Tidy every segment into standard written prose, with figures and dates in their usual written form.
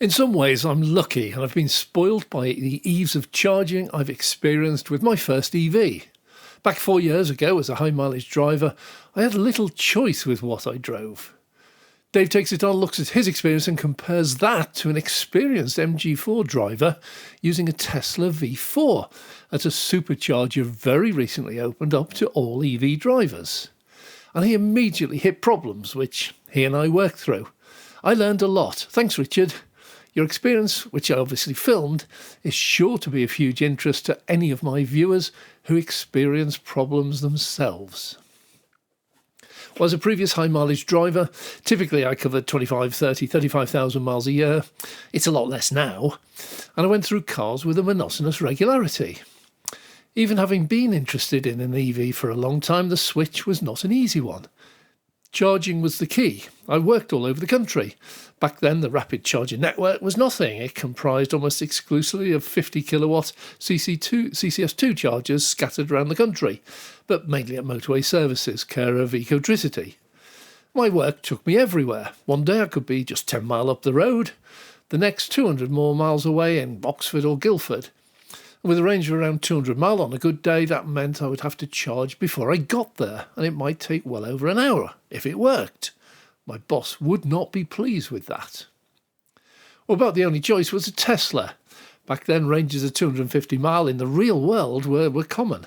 In some ways, I'm lucky and I've been spoiled by the ease of charging I've experienced with my first EV. Back 4 years ago, as a high-mileage driver, I had little choice with what I drove. Dave Takes It On looks at his experience and compares that to an experienced MG4 driver using a Tesla V4 at a supercharger very recently opened up to all EV drivers. And he immediately hit problems, which he and I worked through. I learned a lot. Thanks, Richard. Your experience, which I obviously filmed, is sure to be of huge interest to any of my viewers who experience problems themselves. Well, as a previous high-mileage driver, typically I covered 25, 30, 35,000 miles a year. It's a lot less now. And I went through cars with a monotonous regularity. Even having been interested in an EV for a long time, the switch was not an easy one. Charging was the key. I worked all over the country. Back then, the rapid charger network was nothing. It comprised almost exclusively of 50 kilowatt CCS2 chargers scattered around the country, but mainly at motorway services, care of Ecotricity. My work took me everywhere. One day I could be just 10 miles up the road, the next 200 more miles away in Oxford or Guildford. With a range of around 200 miles on a good day, that meant I would have to charge before I got there, and it might take well over an hour, if it worked. My boss would not be pleased with that. Well, about the only choice was a Tesla. Back then, ranges of 250 miles in the real world were common,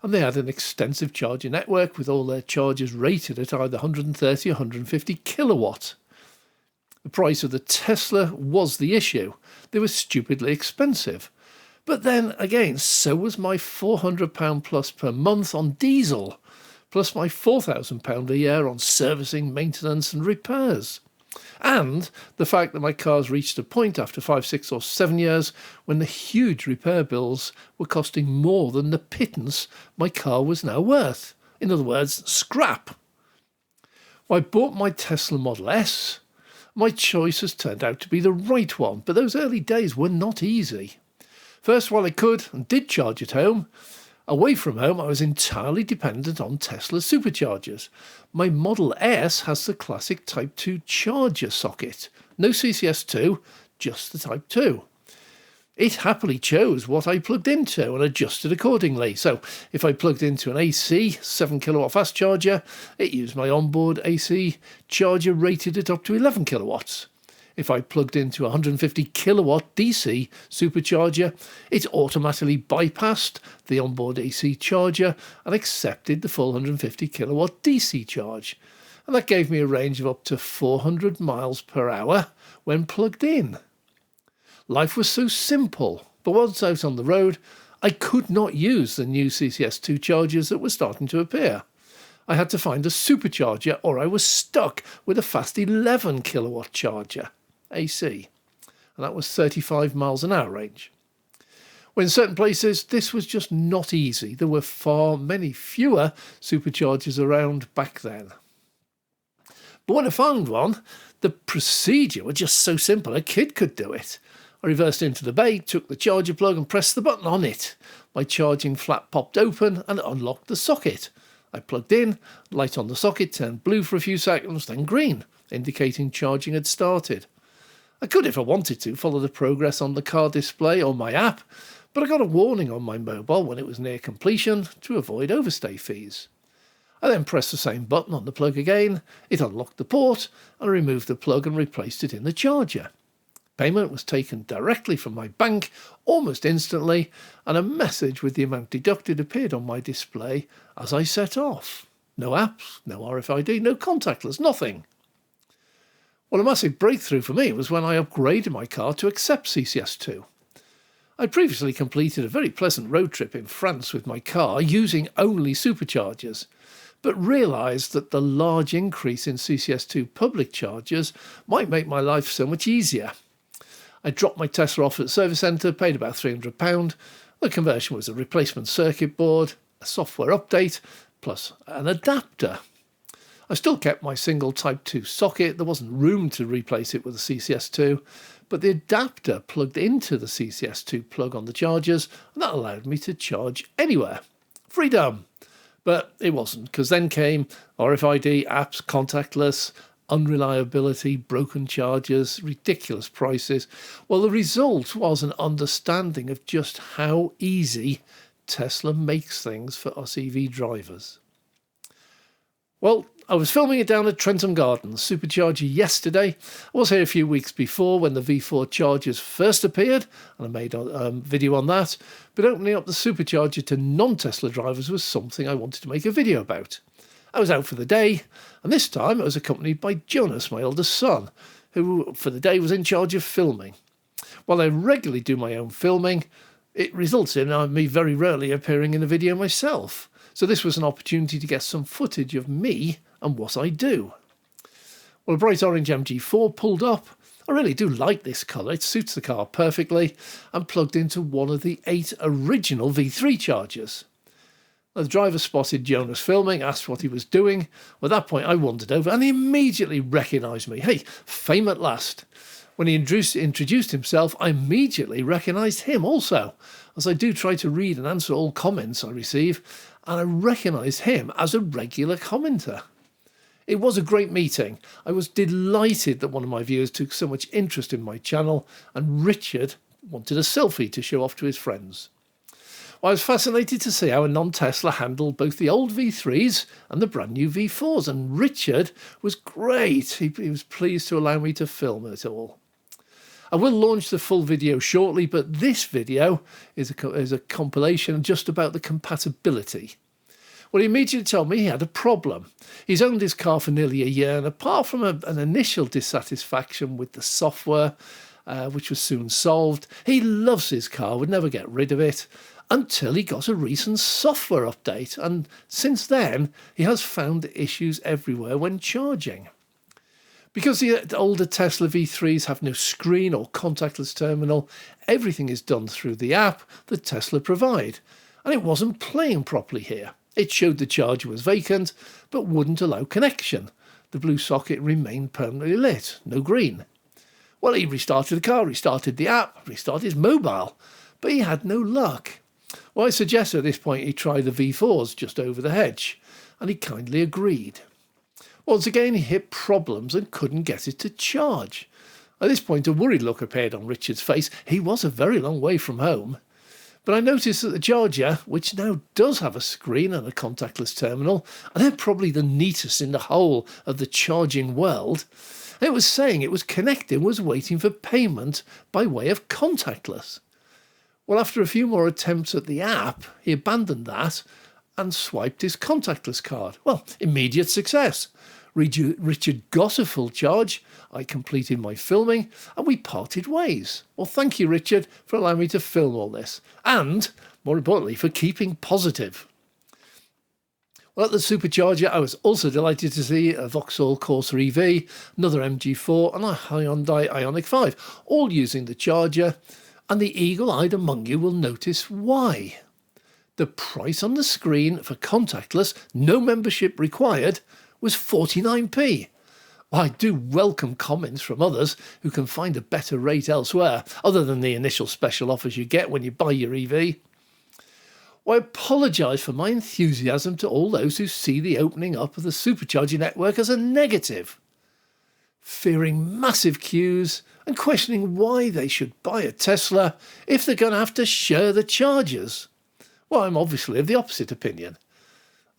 and they had an extensive charger network with all their chargers rated at either 130 or 150 kilowatt. The price of the Tesla was the issue. They were stupidly expensive. But then again, so was my £400 plus per month on diesel, plus my £4,000 a year on servicing, maintenance and repairs. And the fact that my cars reached a point after 5, 6 or 7 years when the huge repair bills were costing more than the pittance my car was now worth. In other words, scrap. I bought my Tesla Model S. My choice has turned out to be the right one, but those early days were not easy. First, while I could and did charge at home, away from home I was entirely dependent on Tesla superchargers. My Model S has the classic Type 2 charger socket. No CCS2, just the Type 2. It happily chose what I plugged into and adjusted accordingly. So if I plugged into an AC 7 kilowatt fast charger, it used my onboard AC charger rated it up to 11 kilowatts. If I plugged into a 150 kilowatt DC supercharger, it automatically bypassed the onboard AC charger and accepted the full 150 kilowatt DC charge. And that gave me a range of up to 400 miles per hour when plugged in. Life was so simple, but once out on the road, I could not use the new CCS2 chargers that were starting to appear. I had to find a supercharger or I was stuck with a fast 11 kilowatt charger. AC, and that was 35 miles an hour range. Well, in certain places, this was just not easy. There were many fewer superchargers around back then. But when I found one, the procedure was just so simple, a kid could do it. I reversed into the bay, took the charger plug and pressed the button on it. My charging flap popped open and unlocked the socket. I plugged in, light on the socket turned blue for a few seconds, then green, indicating charging had started. I could, if I wanted to, follow the progress on the car display or my app, but I got a warning on my mobile when it was near completion to avoid overstay fees. I then pressed the same button on the plug again, it unlocked the port, and I removed the plug and replaced it in the charger. Payment was taken directly from my bank almost instantly, and a message with the amount deducted appeared on my display as I set off. No apps, no RFID, no contactless, nothing. Well, a massive breakthrough for me was when I upgraded my car to accept CCS2. I'd previously completed a very pleasant road trip in France with my car using only superchargers, but realised that the large increase in CCS2 public chargers might make my life so much easier. I dropped my Tesla off at the service centre, paid about £300. The conversion was a replacement circuit board, a software update, plus an adapter. I still kept my single Type 2 socket. There wasn't room to replace it with a CCS2, but the adapter plugged into the CCS2 plug on the chargers, and that allowed me to charge anywhere. Freedom! But it wasn't, because then came RFID, apps, contactless, unreliability, broken chargers, ridiculous prices. Well, the result was an understanding of just how easy Tesla makes things for us EV drivers. Well, I was filming it down at Trentham Gardens Supercharger yesterday. I was here a few weeks before when the V4 chargers first appeared, and I made a video on that. But opening up the Supercharger to non-Tesla drivers was something I wanted to make a video about. I was out for the day, and this time I was accompanied by Jonas, my eldest son, who for the day was in charge of filming. While I regularly do my own filming, it results in me very rarely appearing in a video myself. So this was an opportunity to get some footage of me and what I do. Well, a bright orange MG4 pulled up. I really do like this colour, it suits the car perfectly, and plugged into one of the 8 original V3 chargers. The driver spotted Jonas filming, asked what he was doing. Well, at that point I wandered over and he immediately recognised me. Hey, fame at last. When he introduced himself, I immediately recognised him also, as I do try to read and answer all comments I receive, and I recognised him as a regular commenter. It was a great meeting. I was delighted that one of my viewers took so much interest in my channel, and Richard wanted a selfie to show off to his friends. Well, I was fascinated to see how a non-Tesla handled both the old V3s and the brand new V4s, and Richard was great. He was pleased to allow me to film it all. I will launch the full video shortly, but this video is a compilation just about the compatibility. Well, he immediately told me he had a problem. He's owned his car for nearly a year, and apart from an initial dissatisfaction with the software, which was soon solved, he loves his car, would never get rid of it, until he got a recent software update, and since then he has found issues everywhere when charging. Because the older Tesla V3s have no screen or contactless terminal, everything is done through the app that Tesla provide, and it wasn't playing properly here. It showed the charger was vacant, but wouldn't allow connection. The blue socket remained permanently lit, no green. Well, he restarted the car, restarted the app, restarted his mobile, but he had no luck. Well, I suggested at this point he try the V4s just over the hedge, and he kindly agreed. Once again, he hit problems and couldn't get it to charge. At this point, a worried look appeared on Richard's face. He was a very long way from home. But I noticed that the charger, which now does have a screen and a contactless terminal, and they're probably the neatest in the whole of the charging world, it was saying it was connected, was waiting for payment by way of contactless. Well, after a few more attempts at the app, he abandoned that and swiped his contactless card. Well, immediate success. Richard got a full charge, I completed my filming, and we parted ways. Well, thank you, Richard, for allowing me to film all this, and, more importantly, for keeping positive. Well, at the Supercharger, I was also delighted to see a Vauxhall Corsa EV, another MG4, and a Hyundai Ioniq 5, all using the charger, and the eagle-eyed among you will notice why. The price on the screen for contactless, no membership required, was 49p. Well, I do welcome comments from others who can find a better rate elsewhere, other than the initial special offers you get when you buy your EV. Well, I apologise for my enthusiasm to all those who see the opening up of the Supercharger network as a negative, fearing massive queues and questioning why they should buy a Tesla if they're going to have to share the chargers. Well, I'm obviously of the opposite opinion.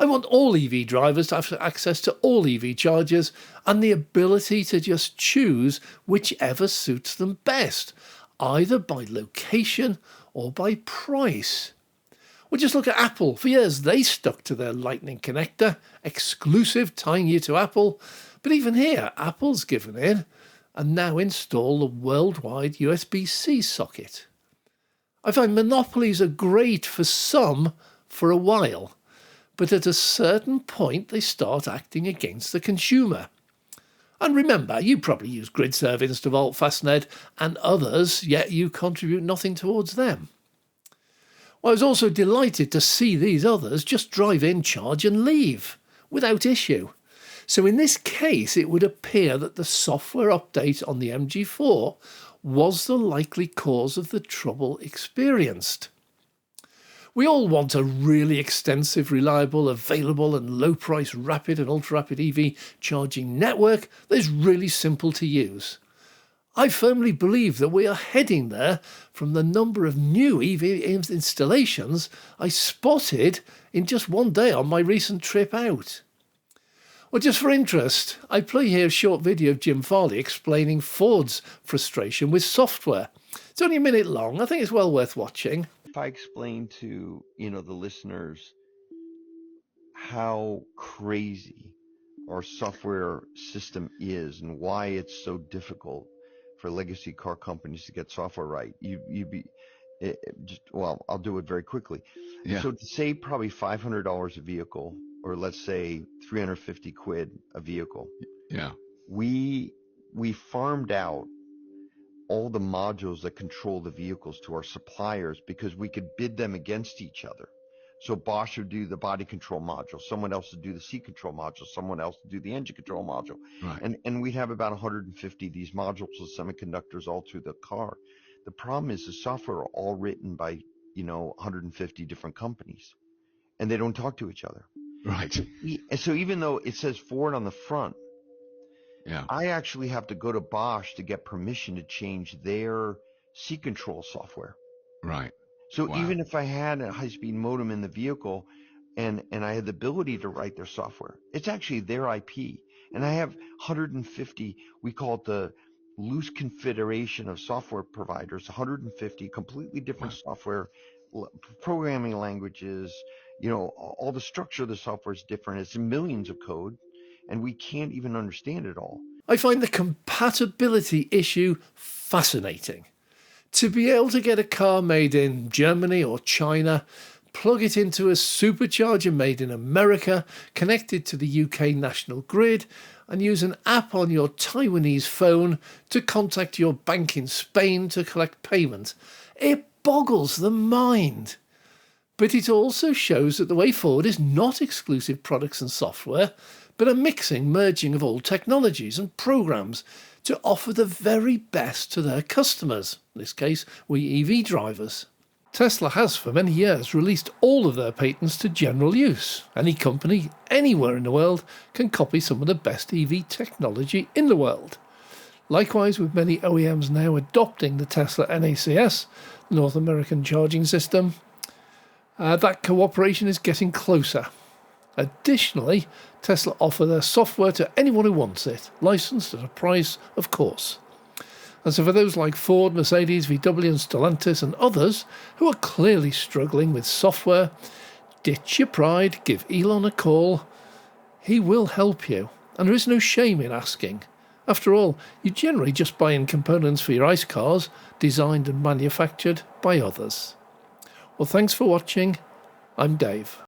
I want all EV drivers to have access to all EV chargers and the ability to just choose whichever suits them best, either by location or by price. Well, just look at Apple. For years, they stuck to their Lightning connector, exclusive, tying you to Apple. But even here, Apple's given in and now install the worldwide USB-C socket. I find monopolies are great for some for a while, but at a certain point they start acting against the consumer. And remember, you probably use GridServe, Instavolt, Fastned and others, yet you contribute nothing towards them. Well, I was also delighted to see these others just drive in, charge and leave without issue. So in this case, it would appear that the software update on the MG4 was the likely cause of the trouble experienced. We all want a really extensive, reliable, available and low-price rapid and ultra-rapid EV charging network that is really simple to use. I firmly believe that we are heading there from the number of new EV installations I spotted in just one day on my recent trip out. Well, just for interest, I play here a short video of Jim Farley explaining Ford's frustration with software. It's only a minute long. I think it's well worth watching. If I explain to, the listeners how crazy our software system is and why it's so difficult for legacy car companies to get software right, I'll do it very quickly. Yeah. So to save probably $500 a vehicle, or let's say 350 quid a vehicle, Yeah. we farmed out all the modules that control the vehicles to our suppliers because we could bid them against each other. So Bosch would do the body control module, someone else would do the seat control module, someone else would do the engine control module. Right. And we'd have about 150 of these modules with semiconductors all through the car. The problem is the software are all written by, 150 different companies, and they don't talk to each other. Right. And so even though it says Ford on the front, Yeah. I actually have to go to Bosch to get permission to change their seat control software. Right. So Wow. even if I had a high-speed modem in the vehicle and I had the ability to write their software, it's actually their IP. And I have 150, we call it the loose confederation of software providers, 150 completely different software, programming languages, all the structure of the software is different. It's millions of code, and we can't even understand it all. I find the compatibility issue fascinating. To be able to get a car made in Germany or China, plug it into a supercharger made in America, connected to the UK national grid, and use an app on your Taiwanese phone to contact your bank in Spain to collect payment. It boggles the mind. But it also shows that the way forward is not exclusive products and software, but a merging of all technologies and programs to offer the very best to their customers, in this case, we EV drivers. Tesla has for many years released all of their patents to general use. Any company, anywhere in the world, can copy some of the best EV technology in the world. Likewise, with many OEMs now adopting the Tesla NACS, North American Charging System, that cooperation is getting closer. Additionally, Tesla offer their software to anyone who wants it, licensed at a price, of course. And so for those like Ford, Mercedes, VW and Stellantis and others who are clearly struggling with software, ditch your pride, give Elon a call. He will help you, and there is no shame in asking. After all, you generally just buy in components for your ICE cars, designed and manufactured by others. Well, thanks for watching. I'm Dave.